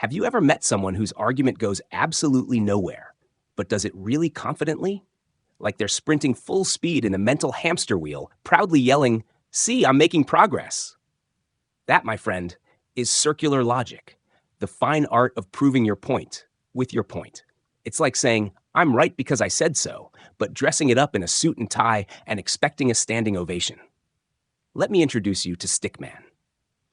Have you ever met someone whose argument goes absolutely nowhere, but does it really confidently? Like they're sprinting full speed in a mental hamster wheel, proudly yelling, "See, I'm making progress." That, my friend, is circular logic, the fine art of proving your point with your point. It's like saying, "I'm right because I said so," but dressing it up in a suit and tie and expecting a standing ovation. Let me introduce you to Stickman.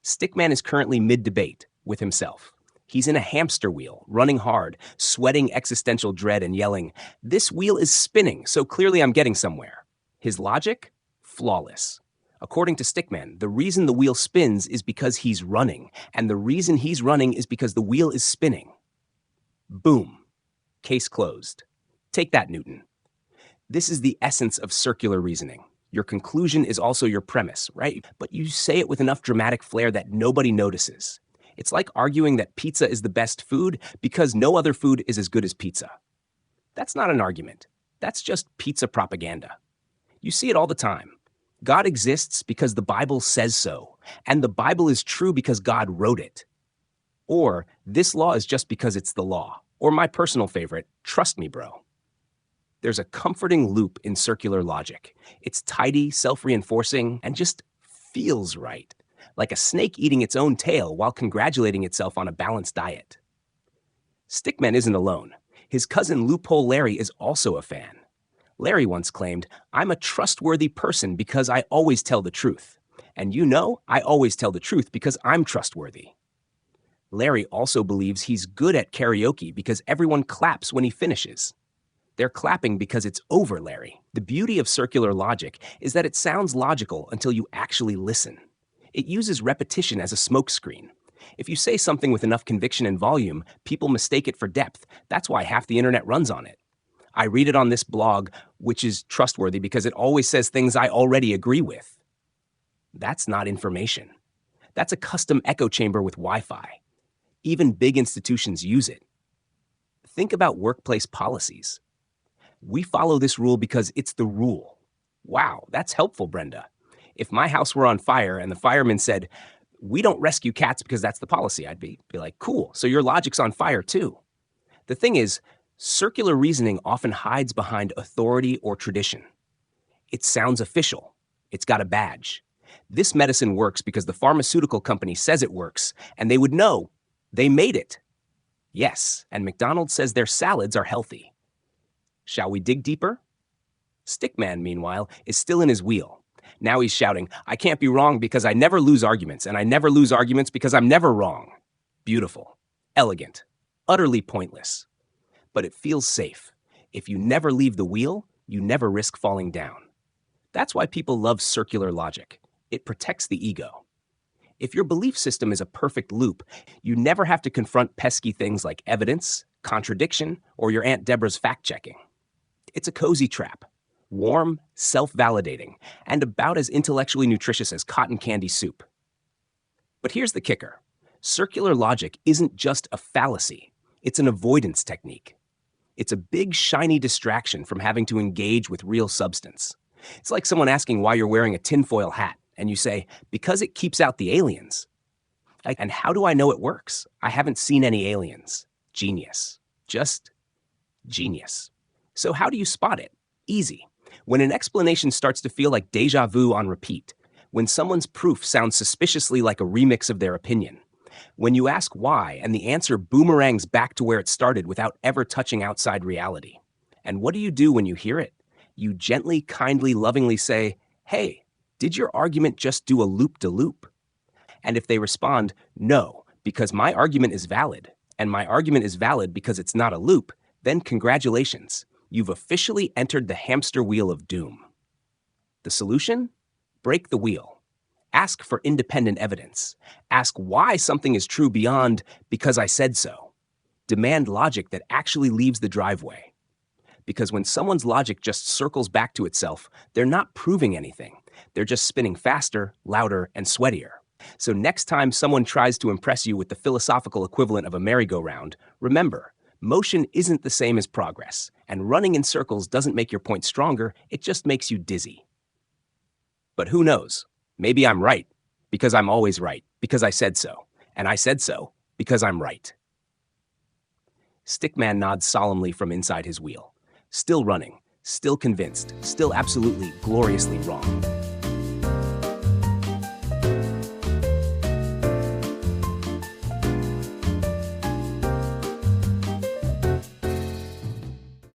Stickman is currently mid-debate with himself. He's in a hamster wheel, running hard, sweating existential dread and yelling, "This wheel is spinning, so clearly I'm getting somewhere." His logic? Flawless. According to Stickman, the reason the wheel spins is because he's running, and the reason he's running is because the wheel is spinning. Boom. Case closed. Take that, Newton. This is the essence of circular reasoning. Your conclusion is also your premise, right? But you say it with enough dramatic flair that nobody notices. It's like arguing that pizza is the best food because no other food is as good as pizza. That's not an argument. That's just pizza propaganda. You see it all the time. God exists because the Bible says so, and the Bible is true because God wrote it. Or, this law is just because it's the law. Or my personal favorite, trust me, bro. There's a comforting loop in circular logic. It's tidy, self-reinforcing, and just feels right. Like a snake eating its own tail while congratulating itself on a balanced diet. Stickman isn't alone. His cousin Loophole Larry is also a fan. Larry once claimed, "I'm a trustworthy person because I always tell the truth. And you know, I always tell the truth because I'm trustworthy." Larry also believes he's good at karaoke because everyone claps when he finishes. They're clapping because it's over, Larry. The beauty of circular logic is that it sounds logical until you actually listen. It uses repetition as a smokescreen. If you say something with enough conviction and volume, people mistake it for depth. That's why half the internet runs on it. I read it on this blog, which is trustworthy because it always says things I already agree with. That's not information. That's a custom echo chamber with Wi-Fi. Even big institutions use it. Think about workplace policies. We follow this rule because it's the rule. Wow, that's helpful, Brenda. If my house were on fire and the fireman said, "We don't rescue cats because that's the policy," I'd be like, "Cool, so your logic's on fire too." The thing is, circular reasoning often hides behind authority or tradition. It sounds official. It's got a badge. This medicine works because the pharmaceutical company says it works, and they would know. They made it. Yes, and McDonald's says their salads are healthy. Shall we dig deeper? Stickman, meanwhile, is still in his wheel. Now he's shouting, "I can't be wrong because I never lose arguments, and I never lose arguments because I'm never wrong." Beautiful, elegant, utterly pointless. But it feels safe. If you never leave the wheel, you never risk falling down. That's why people love circular logic. It protects the ego. If your belief system is a perfect loop, you never have to confront pesky things like evidence, contradiction, or your Aunt Deborah's fact-checking. It's a cozy trap. Warm, self-validating, and about as intellectually nutritious as cotton candy soup. But here's the kicker. Circular logic isn't just a fallacy. It's an avoidance technique. It's a big, shiny distraction from having to engage with real substance. It's like someone asking why you're wearing a tinfoil hat, and you say, "Because it keeps out the aliens." And how do I know it works? I haven't seen any aliens. Genius. Just genius. So how do you spot it? Easy. When an explanation starts to feel like déjà vu on repeat, when someone's proof sounds suspiciously like a remix of their opinion, when you ask why and the answer boomerangs back to where it started without ever touching outside reality. And what do you do when you hear it? You gently, kindly, lovingly say, "Hey, did your argument just do a loop-de-loop?" And if they respond, "No, because my argument is valid, and my argument is valid because it's not a loop," then congratulations. You've officially entered the hamster wheel of doom. The solution? Break the wheel. Ask for independent evidence. Ask why something is true beyond "because I said so." Demand logic that actually leaves the driveway. Because when someone's logic just circles back to itself, they're not proving anything. They're just spinning faster, louder, and sweatier. So next time someone tries to impress you with the philosophical equivalent of a merry-go-round, remember, motion isn't the same as progress, and running in circles doesn't make your point stronger, it just makes you dizzy. But who knows? Maybe I'm right, because I'm always right, because I said so. And I said so, because I'm right. Stickman nods solemnly from inside his wheel. Still running, still convinced, still absolutely, gloriously wrong.